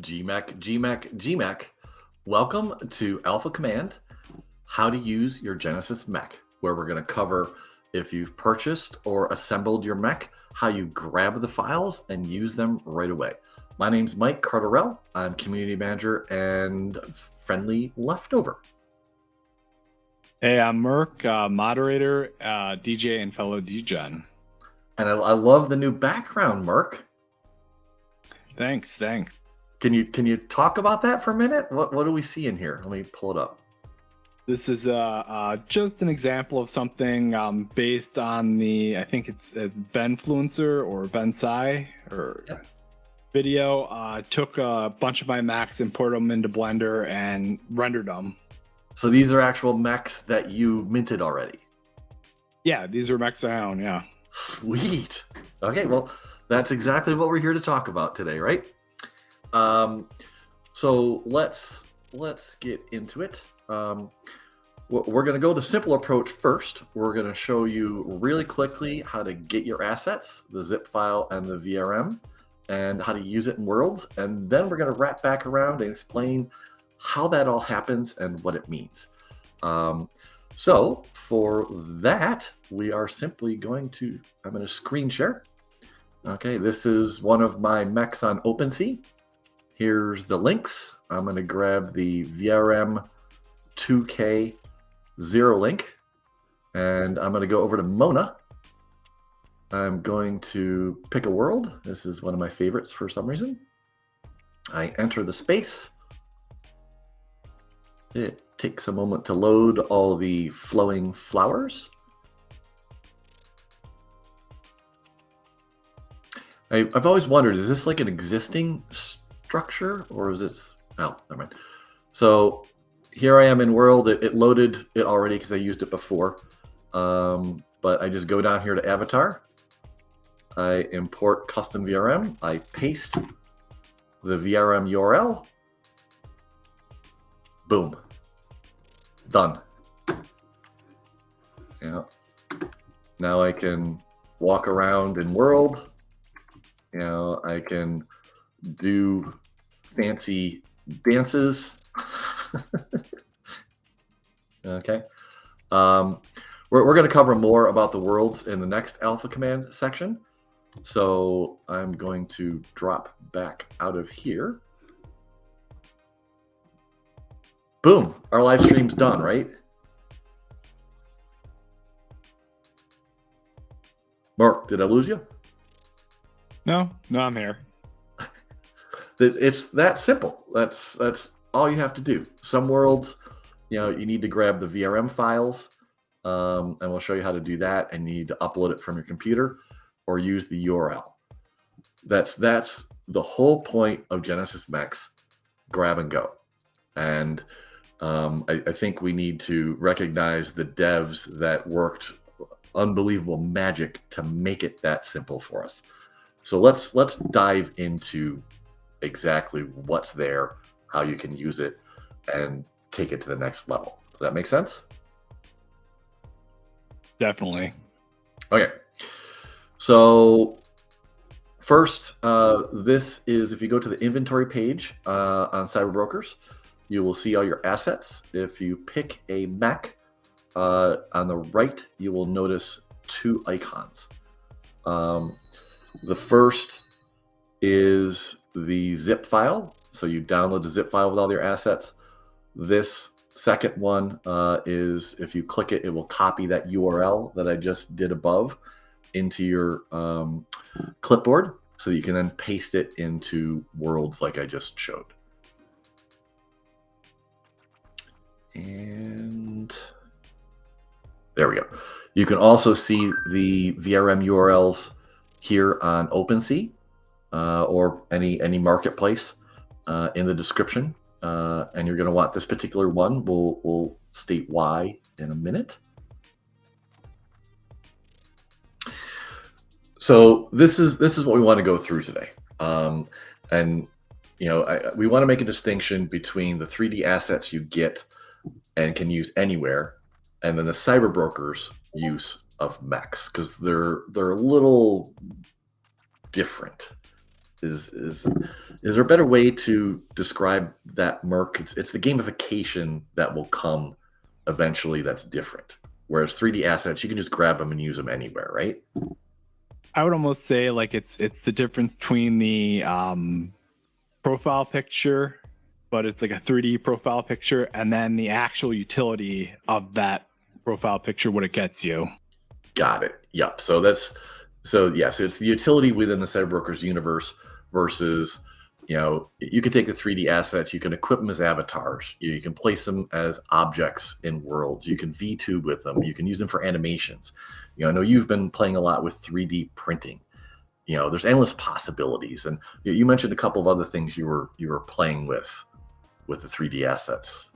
GMech. Welcome to Alpha Command, how to use your Genesis mech, where we're going to cover if you've purchased or assembled your mech, how you grab the files and use them right away. My name's Mike Carterell. I'm community manager and friendly leftover. Hey, I'm Merc, moderator, DJ, and fellow DGen. And I love the new background, Merc. Thanks. Can you talk about that for a minute? What do we see in here? Let me pull it up. This is just an example of something based on I think it's Benfluencer or Bensai or video. Took a bunch of my mechs, imported them into Blender, and rendered them. So these are actual mechs that you minted already? Yeah, these are mechs I own, yeah. Sweet. Okay, well, that's exactly what we're here to talk about today, right? So let's get into it. We're going to go the simple approach first. We're going to show you really quickly how to get your assets, the zip file and the VRM, and how to use it in Worlds. And then we're going to wrap back around and explain how that all happens and what it means. So for that, we are simply I'm going to screen share. Okay, this is one of my mechs on OpenSea. Here's the links. I'm going to grab the VRM 2K 0 link, and I'm going to go over to Mona. I'm going to pick a world. This is one of my favorites for some reason. I enter the space. It takes a moment to load all the flowing flowers. I've always wondered, is this like an existing structure or is this, oh, never mind. So here I am in world. It loaded it already because I used it before. But I just go down here to avatar. I import custom VRM. I paste the VRM URL. Boom. Done. Yeah. Now I can walk around in world. You know, I can do fancy dances. Okay. We're going to cover more about the worlds in the next Alpha Command section. So I'm going to drop back out of here. Boom, our live stream's done, right? Mark, did I lose you? No, I'm here. It's that simple. That's all you have to do. Some worlds, you know, you need to grab the VRM files, and we'll show you how to do that, and you need to upload it from your computer or use the URL. That's the whole point of Genesis Mechs, grab and go. And I think we need to recognize the devs that worked unbelievable magic to make it that simple for us. So let's dive into exactly what's there, how you can use it, and take it to the next level. Does that make sense? Definitely. Okay. So first, this is if you go to the inventory page on CyberBrokers, you will see all your assets. If you pick a mech, on the right, you will notice two icons. The first is the zip file. So you download the zip file with all your assets. This second one is if you click it, it will copy that URL that I just did above into your clipboard so that you can then paste it into worlds like I just showed. And there we go. You can also see the VRM URLs here on OpenSea or any marketplace in the description. And you're going to want this particular one. We'll state why in a minute. So this is what we want to go through today. And you know, we want to make a distinction between the 3D assets you get and can use anywhere, and then the CyberBrokers use of mechs, because they're a little different. is there a better way to describe that, Merc? It's the gamification that will come eventually that's different. Whereas 3D assets, you can just grab them and use them anywhere, right? I would almost say like it's the difference between the profile picture, but it's like a 3D profile picture, and then the actual utility of that profile picture, what it gets you. Got it. Yep. So it's the utility within the CyberBrokers universe versus, you can take the 3D assets, you can equip them as avatars, you can place them as objects in worlds, you can VTube with them, you can use them for animations. I know you've been playing a lot with 3D printing. There's endless possibilities, and you mentioned a couple of other things you were playing with the 3D assets.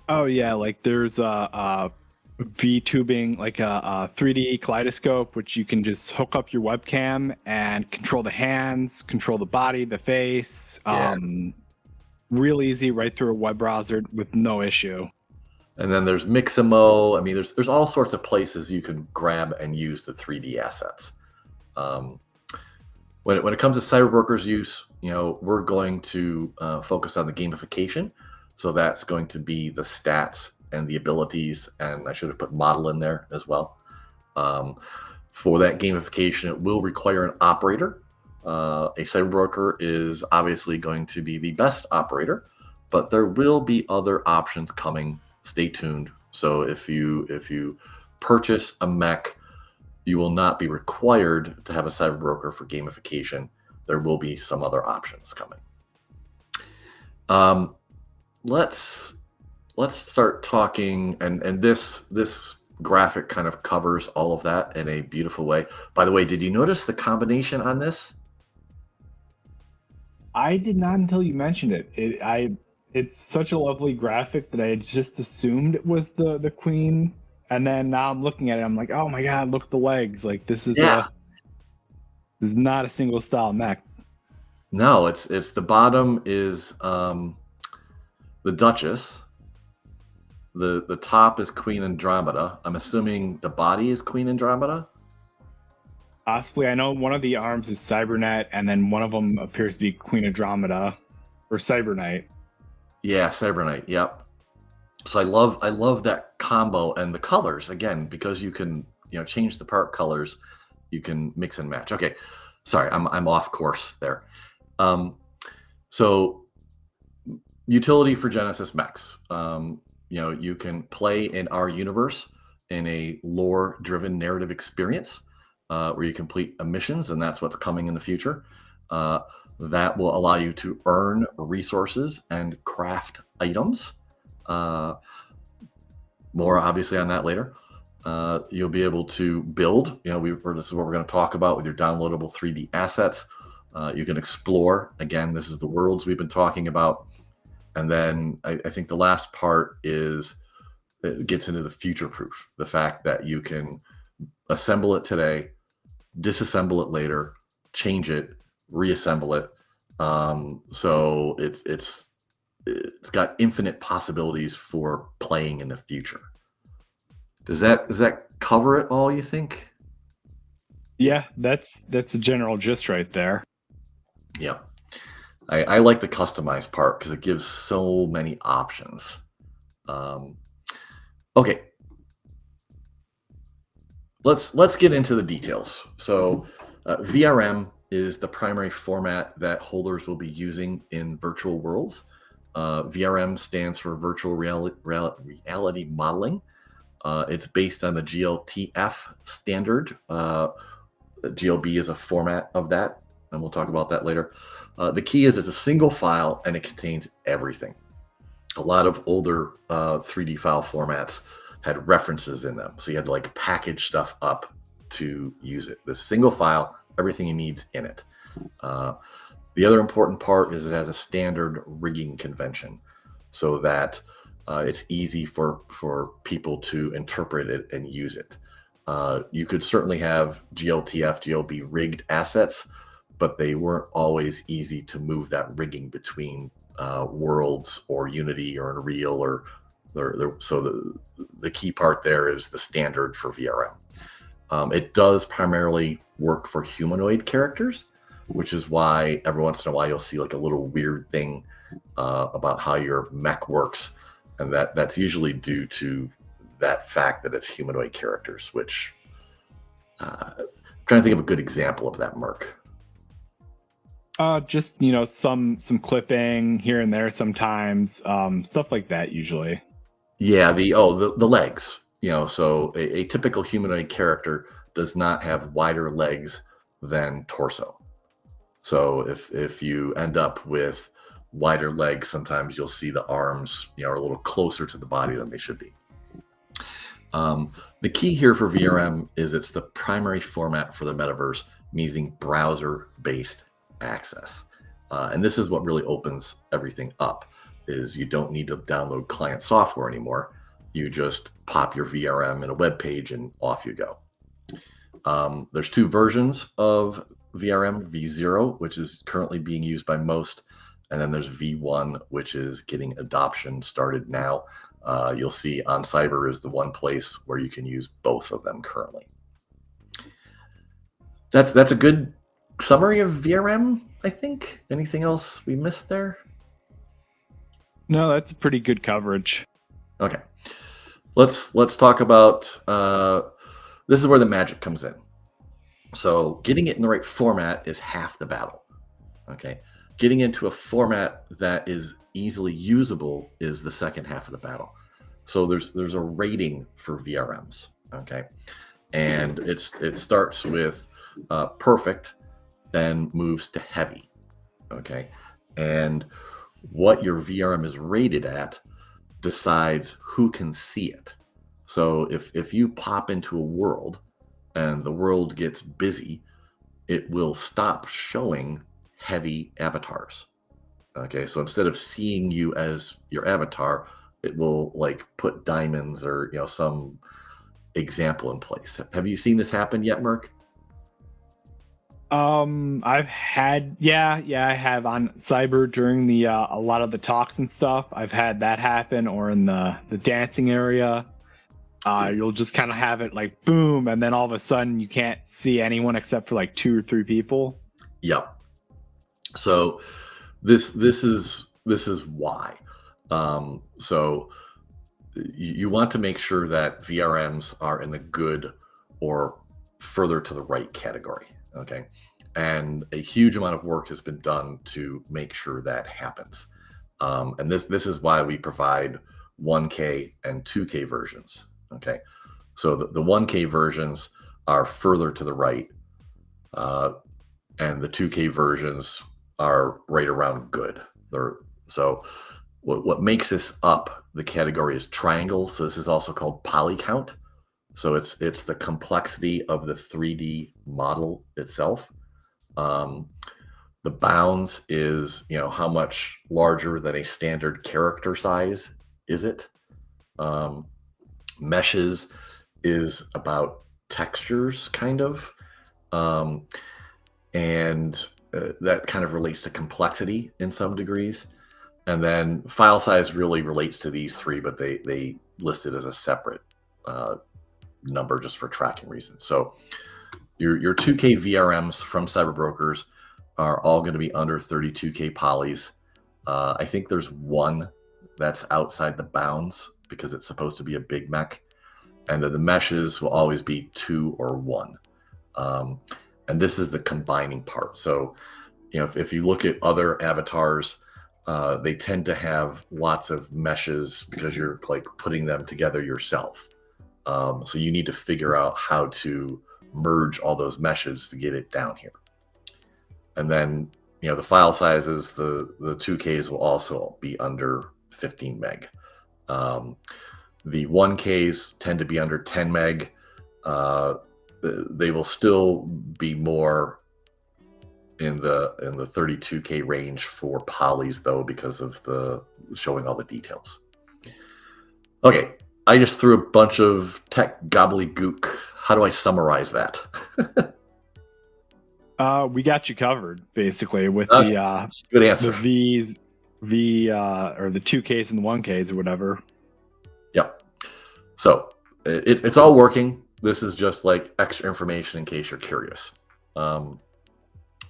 Oh yeah, like there's a VTubing, like a 3D kaleidoscope, which you can just hook up your webcam and control the hands, control the body, the face. Yeah. Real easy, right through a web browser with no issue. And then there's Mixamo. I mean, there's all sorts of places you can grab and use the 3D assets. When it comes to CyberBrokers use, we're going to focus on the gamification. So that's going to be the stats and the abilities, and I should have put model in there as well. For that gamification, it will require an operator. A cyberbroker is obviously going to be the best operator, but there will be other options coming. Stay tuned. So if you purchase a mech, you will not be required to have a cyberbroker for gamification. There will be some other options coming. Let's start talking, and this graphic kind of covers all of that in a beautiful way. By the way, did you notice the combination on this? I did not until you mentioned it. It's such a lovely graphic that I just assumed it was the queen, and then now I'm looking at it, I'm like, oh my god, look at the legs! Like this is this is not a single style mech. No, it's the bottom is the Duchess. The top is Queen Andromeda. I'm assuming the body is Queen Andromeda. Possibly, I know one of the arms is Cybernet, and then one of them appears to be Queen Andromeda or Cyberknight. Yeah, Cyberknight. Yep. So I love that combo and the colors again, because you can change the part colors. You can mix and match. Okay, sorry, I'm off course there. So utility for Genesis mechs. You can play in our universe in a lore-driven narrative experience where you complete missions, and that's what's coming in the future. That will allow you to earn resources and craft items. More obviously on that later. You'll be able to build. This is what we're going to talk about with your downloadable 3D assets. You can explore. Again, this is the worlds we've been talking about. And then I think the last part is it gets into the future proof. The fact that you can assemble it today, disassemble it later, change it, reassemble it. So it's got infinite possibilities for playing in the future. Does that cover it all, you think? Yeah, that's the general gist right there. Yeah. I like the customized part because it gives so many options. Okay. Let's get into the details. So VRM is the primary format that holders will be using in virtual worlds. VRM stands for virtual reality modeling. It's based on the GLTF standard. GLB is a format of that, and we'll talk about that later. The key is it's a single file and it contains everything. A lot of older 3D file formats had references in them, so you had to like package stuff up to use it. This single file, everything you need's in it. The other important part is it has a standard rigging convention, so that it's easy for people to interpret it and use it. You could certainly have GLTF, GLB rigged assets, but they weren't always easy to move that rigging between worlds or Unity or Unreal so the key part there is the standard for VRM. It does primarily work for humanoid characters, which is why every once in a while you'll see like a little weird thing about how your mech works, and that's usually due to that fact that it's humanoid characters. Which I'm trying to think of a good example of that, Mark. Just some clipping here and there sometimes, stuff like that usually. Yeah, the legs. So a typical humanoid character does not have wider legs than torso. So if you end up with wider legs, sometimes you'll see the arms, are a little closer to the body than they should be. The key here for VRM is it's the primary format for the metaverse, meaning browser-based access. And this is what really opens everything up, is you don't need to download client software anymore. You just pop your VRM in a web page and off you go. There's two versions of VRM, V0, which is currently being used by most, and then there's V1, which is getting adoption started now. You'll see on Cyber is the one place where you can use both of them currently. That's a good summary of VRM, I think. Anything else we missed there? No, that's a pretty good coverage. Okay. Let's talk about this is where the magic comes in. So getting it in the right format is half the battle. Okay. Getting into a format that is easily usable is the second half of the battle. So there's a rating for VRMs. Okay. And it starts with perfect, then moves to heavy. Okay. And what your VRM is rated at decides who can see it. So if you pop into a world and the world gets busy, it will stop showing heavy avatars. Okay, so instead of seeing you as your avatar, it will like put diamonds or some example in place. Have you seen this happen yet, Merc? I've had I have on Cyber during the a lot of the talks and stuff. I've had that happen, or in the dancing area. You'll just kind of have it like boom, and then all of a sudden you can't see anyone except for like 2 or 3 people. Yep. So this is why. So you want to make sure that VRMs are in the good or further to the right category. Okay. And a huge amount of work has been done to make sure that happens. And this is why we provide 1K and 2K versions. Okay. So the 1K versions are further to the right. And the 2K versions are right around good. So what makes this up, the category is triangle. So this is also called poly count. So it's the complexity of the 3D model itself. The bounds is, how much larger than a standard character size is it? Meshes is about textures, kind of. And that kind of relates to complexity in some degrees. And then file size really relates to these three, but they list it as a separate number just for tracking reasons. So your 2K VRMs from CyberBrokers are all going to be under 32K polys. I think there's one that's outside the bounds because it's supposed to be a big mech. And then the meshes will always be 2 or 1. And this is the combining part. So, if you look at other avatars, they tend to have lots of meshes because you're like putting them together yourself. So you need to figure out how to merge all those meshes to get it down here. And then, the file sizes, the 2Ks will also be under 15 meg. The 1Ks tend to be under 10 meg. They will still be more in the 32K range for polys though, because of the showing all the details. Okay, I just threw a bunch of tech gobbledygook. How do I summarize that? We got you covered basically with the good answer. The V's, or the 2Ks and the 1Ks or whatever. Yep. So it's all working. this is just like extra information in case you're curious.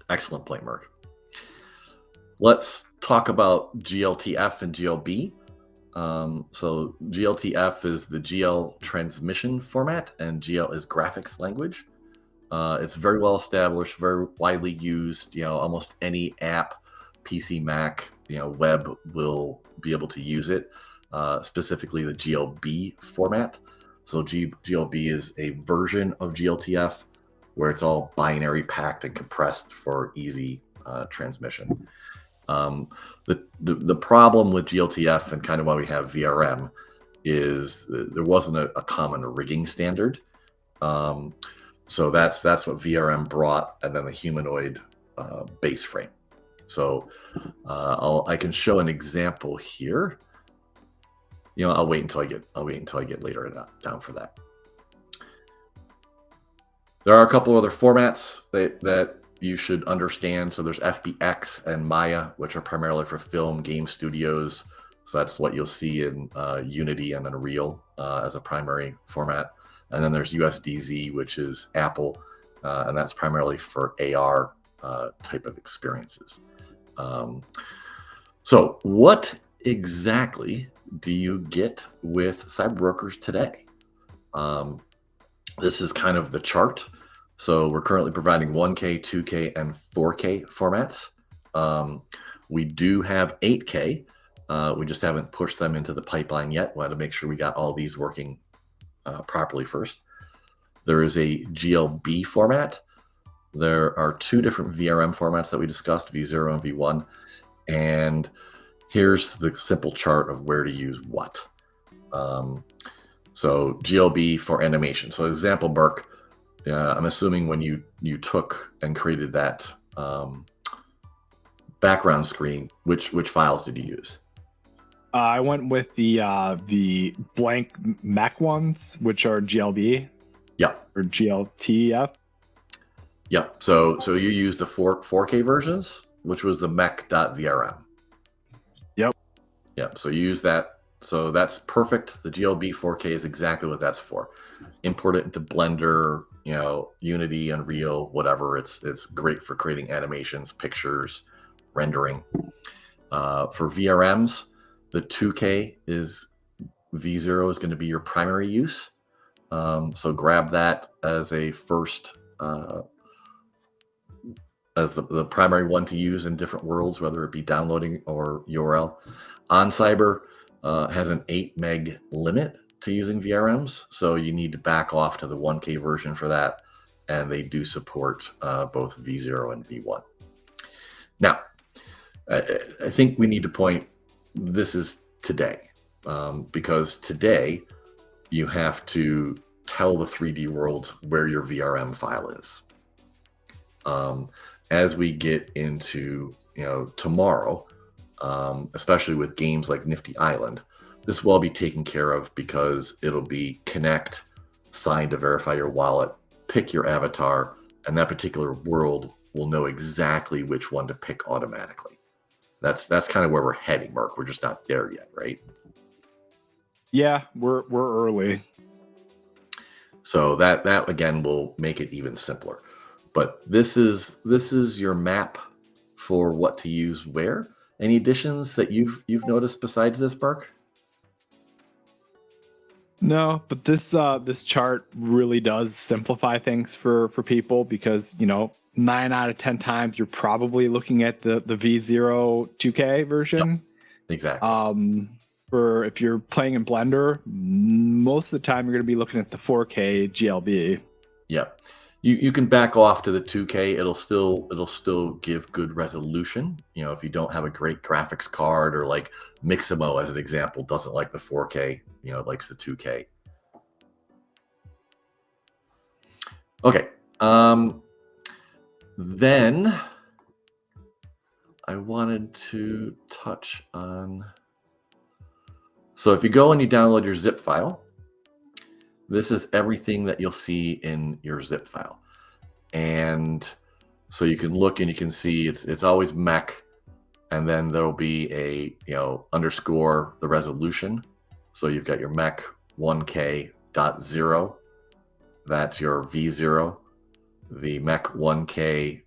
Excellent point, Merck. Let's talk about GLTF and GLB. So GLTF is the GL transmission format, and GL is graphics language. It's very well established, very widely used. Almost any app, PC, Mac, web will be able to use it. Specifically, the GLB format. So GLB is a version of GLTF where it's all binary packed and compressed for easy transmission. The problem with GLTF and kind of why we have VRM is there wasn't a common rigging standard. So that's what VRM brought, and then the humanoid base frame. So I can show an example here. I'll wait until I get later down for that. There are a couple other formats that you should understand. So there's FBX and Maya, which are primarily for film game studios. So that's what you'll see in Unity and Unreal as a primary format. And then there's USDZ, which is Apple, and that's primarily for AR type of experiences. So what exactly do you get with CyberBrokers today? This is kind of the chart. So we're currently providing 1K, 2K, and 4K formats. We do have 8K. We just haven't pushed them into the pipeline yet. We had to make sure we got all these working properly first. There is a GLB format. There are two different VRM formats that we discussed, V0 and V1. And here's the simple chart of where to use what. So GLB for animation. So example, Burke, I'm assuming when you took and created that background screen, which files did you use? I went with the blank Mech ones, which are GLB. Yep. Or GLTF. Yep. So you used the 4K versions, which was the mech.vrm. Yep. So you use that. So that's perfect. The GLB 4K is exactly what that's for. Import it into Blender, Unity, Unreal, whatever. It's great for creating animations, pictures, rendering. For VRMs, the 2K V0 is going to be your primary use. So grab that as a first, as the primary one to use in different worlds, whether it be downloading or URL. OnCyber has an 8 meg limit to using VRMs, so you need to back off to the 1K version for that, and they do support both V0 and V1. Now, I think we need to point, this is today, because today you have to tell the 3D worlds where your VRM file is. As we get into tomorrow, especially with games like Nifty Island, this will all be taken care of because it'll be connect, sign to verify your wallet, pick your avatar, and that particular world will know exactly which one to pick automatically. That's kind of where we're heading, Mark. We're just not there yet, right? Yeah, we're early. So that again will make it even simpler. But this is your map for what to use where. Any additions that you've noticed besides this, Mark? No, but this chart really does simplify things for people because 9 out of 10 times you're probably looking at the V0 2K version. Yep. Exactly. For if you're playing in Blender, most of the time you're going to be looking at the 4K GLB. Yep. You can back off to the 2K. It'll still give good resolution. If you don't have a great graphics card, or like Mixamo as an example doesn't like the 4K, it likes the 2K. Okay. Then I wanted to touch on. So if you go and you download your zip file, this is everything that you'll see in your zip file. And so you can look and you can see it's always mech, and then there'll be a underscore the resolution. So you've got your mech 1K.0, that's your V0. The Mech 1K.vrm,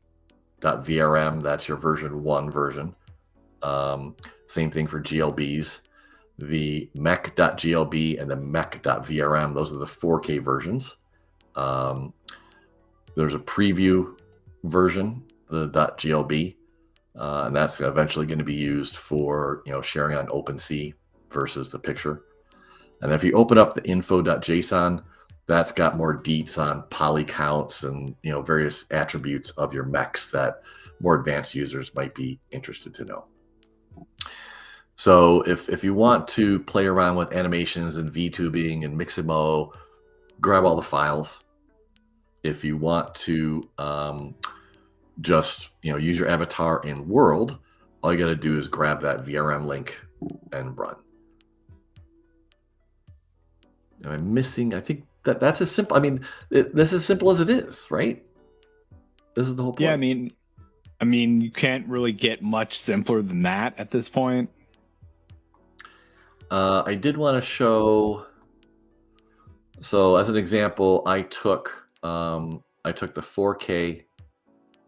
that's your version 1 version. Same thing for GLBs. The Mech.glb and the Mech.vrm, those are the 4K versions. There's a preview version, the .glb, and that's eventually going to be used for sharing on OpenSea versus the picture. And if you open up the info.json, that's got more deets on poly counts and various attributes of your mechs that more advanced users might be interested to know. So if you want to play around with animations and VTubing and Mixamo, grab all the files. If you want to just use your avatar in world, all you got to do is grab that VRM link and run. Am I missing? I think that's as simple. I mean, this is as simple as it is, right? This is the whole point. Yeah, I mean, you can't really get much simpler than that at this point. I did want to show. So as an example, I took the 4K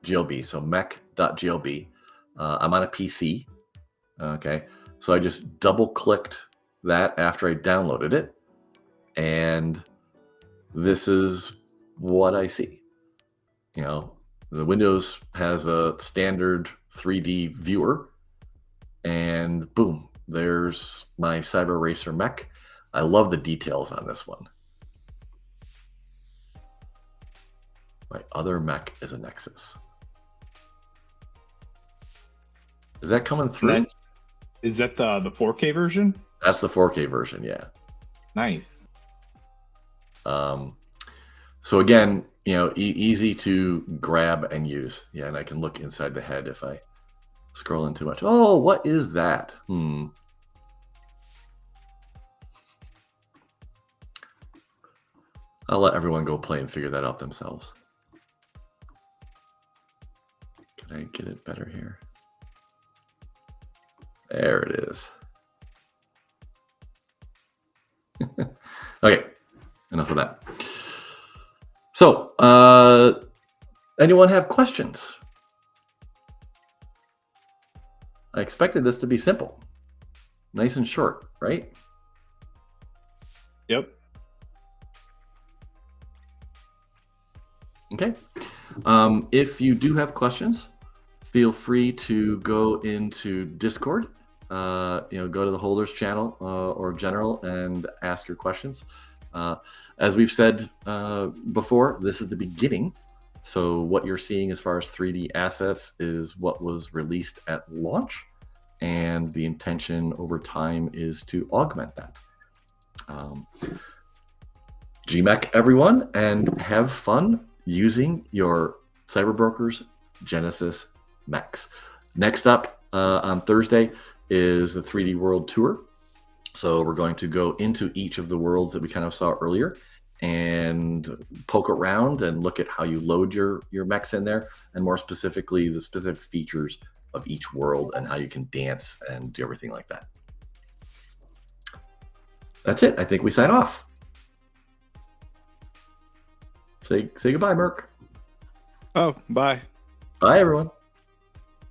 GLB, so mech.glb. I'm on a PC. Okay, so I just double clicked that after I downloaded it, and this is what I see. The Windows has a standard 3D viewer, and boom, there's my Cyber Racer mech. I love the details on this one. My other mech is a Nexus. Is that coming through? Is that the 4K version? That's the 4K version, yeah. Nice. So again, easy to grab and use. Yeah, and I can look inside the head if I scroll in too much. Oh, what is that? I'll let everyone go play and figure that out themselves. Can I get it better here? There it is. Okay, enough of that. So, anyone have questions? I expected this to be simple, nice and short, right? Yep. Okay. If you do have questions, feel free to go into Discord. Go to the holders channel or general and ask your questions. As we've said before, this is the beginning. So what you're seeing as far as 3D assets is what was released at launch, and the intention over time is to augment that. GMech, everyone, and have fun using your CyberBrokers Genesis mechs. Next up on Thursday is the 3D World Tour. So we're going to go into each of the worlds that we kind of saw earlier and poke around and look at how you load your mechs in there, and more specifically the specific features of each world and how you can dance and do everything like that. That's it. I think we sign off. Say goodbye, Merc. Oh, bye. Bye, everyone.